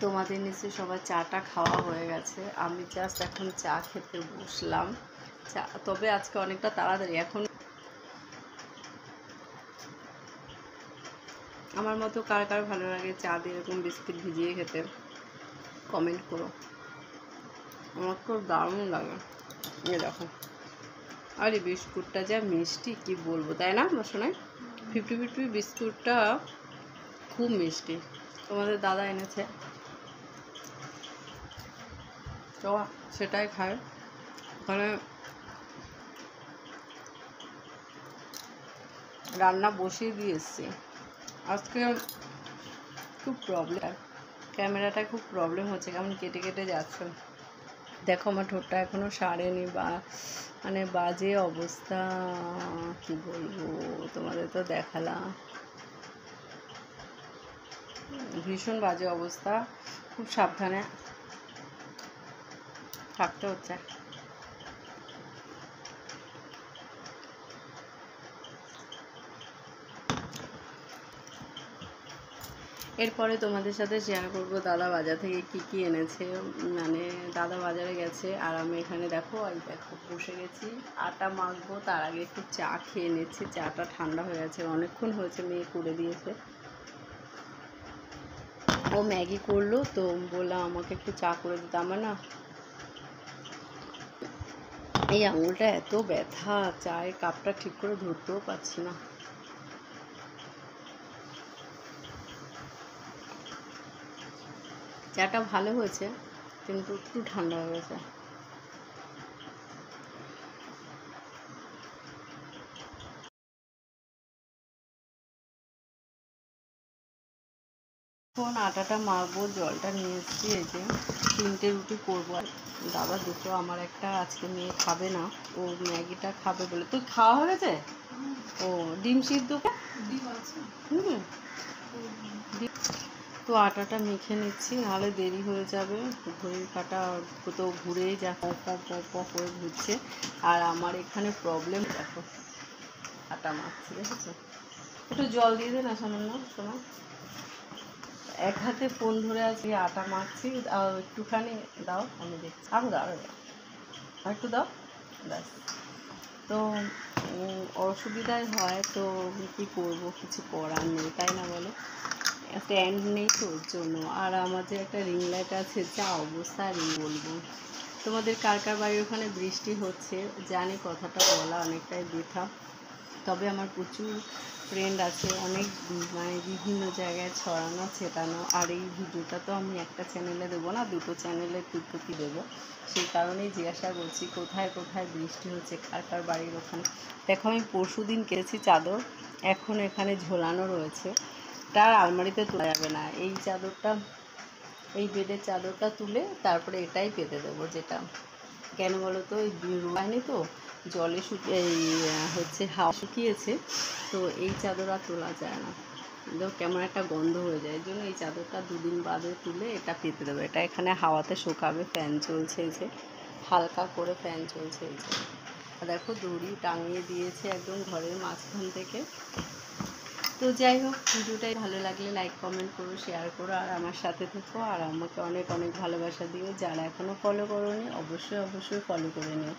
তোমাদের নিশ্চয়ই সবার চাটা খাওয়া হয়ে গেছে। আমি জাস্ট এখন চা খেতে বসলাম। চা তবে আজকে অনেকটা তাড়াতাড়ি। এখন আমার মতো কার কার ভালো লাগে চা দিয়ে এরকম বিস্কিট ভিজিয়ে খেতে, কমেন্ট করো। আমার খুব দারুণ লাগে। এ দেখো, আর এই বিস্কুটটা যা মিষ্টি কি বলবো, তাই না শোনায়? 50-50 বিস্কুটটা খুব মিষ্টি। তোমাদের দাদা এনেছে, তো সেটাই খায়। ওখানে রান্না বসিয়ে দিয়ে এসছি। আজকে খুব প্রবলেম, ক্যামেরাটা খুব প্রবলেম হচ্ছে, কেমন কেটে কেটে যাচ্ছে। দেখো আমার ঠোঁটটা এখনও সারেনি, বা মানে বাজে অবস্থা, কি বলবো তোমাদের তো দেখালাম, ভীষণ বাজে অবস্থা। খুব সাবধানে থাকতে হচ্ছে। এরপরে তোমাদের সাথে শেয়ার করবো দাদা বাজার থেকে কি কি এনেছে। মানে দাদা বাজারে গেছে আর আমি এখানে দেখো বসে গেছি আটা মাখবো। তার আগে একটু চা খেয়ে নিচ্ছি। চাটা ঠান্ডা হয়ে গেছে, অনেকক্ষণ হয়েছে, মেয়ে করে দিয়েছে। ও ম্যাগি করলো, তো বললাম আমাকে একটু চা করে দিতে। আমার না এই আঙুলটা এত ব্যথা, চায়ের কাপটা ঠিক করে ধরতেও পারছি না। চাটা ভালো হয়েছে কিন্তু একটু ঠান্ডা হয়ে গেছে। এখন আটাটা মাখবো, জলটা নিয়ে এসেছি। এই যে 3টে রুটি করবো। আর দাদা দুটো, আমার একটা, আজকে মেয়ে খাবে না, ও ম্যাগিটা খাবে বলে। তুই খাওয়া হয়ে গেছে? ও ডিম সিদ্ধ, হুম, তো আটাটা মেখে নিচ্ছি, নাহলে দেরি হয়ে যাবে। ঘড়ির কাঁটা তো ঘুরেই যা প করে ঘুরছে। আর আমার এখানে প্রবলেম, দেখো আটা মাখছি, দেখেছো? একটু জল দিয়ে দে না সামান্য সময়। এক হাতে ফোন ধরে আছি, আটা মাখছি। একটুখানি দাও, আমি দেখছি। আরও দাও, আরও দাও, আর একটু দাও, ব্যাস। তো অসুবিধাই হয়, তো কী করবো, কিছু করার নেই, তাই না বলো? স্ট্যান্ড নেই তো ওর জন্য। আর আমার যে একটা রিং লাইট আছে, যা অবস্থা আর বলবো। তোমাদের কার কার বাড়ির ওখানে বৃষ্টি হচ্ছে জানি, কথাটা বলা অনেকটাই বৃথা। তবে আমার প্রচুর ফ্রেন্ড আছে, অনেক মানে বিভিন্ন জায়গায় ছড়ানো ছেটানো। আর এই ভিডিওটা তো আমি একটা চ্যানেলে দেবো না, দুটো চ্যানেলে দুটোটি দেবো। সেই কারণেই জিজ্ঞাসা করছি কোথায় কোথায় বৃষ্টি হচ্ছে, কার কার বাড়ির ওখানে। দেখো আমি পরশু দিন কেটেছি চাদর, এখন এখানে ঝোলানো রয়েছে। তার আলমারিতে তোলা যাবে না। এই চাদরটা, এই বেডের চাদরটা তুলে তারপরে এটাই পেতে দেবো। যেটা কেন বলো তো, এই রোয়ায়নি তো, জলে এই হচ্ছে হাওয়া শুকিয়েছে, তো এই চাদর আর তোলা যায় না, কেমন একটা গন্ধ হয়ে যায়। এই জন্য এই চাদরটা 2 দিন বাদে তুলে এটা পেতে দেবো। এটা এখানে হাওয়াতে শুকাবে, ফ্যান চলছে, এই যে হালকা করে ফ্যান চলছে। এই যে দেখো দড়ি টাঙিয়ে দিয়েছে একদম ঘরের মাঝখান থেকে। তো যাই হোক, ভিডিওটাই ভালো লাগলে লাইক কমেন্ট করো, শেয়ার করো, আর আমার সাথে থেকো। আর আমাকে অনেক অনেক ভালোবাসা দিও। যারা এখনও ফলো করোনি অবশ্যই অবশ্যই ফলো করে নিও।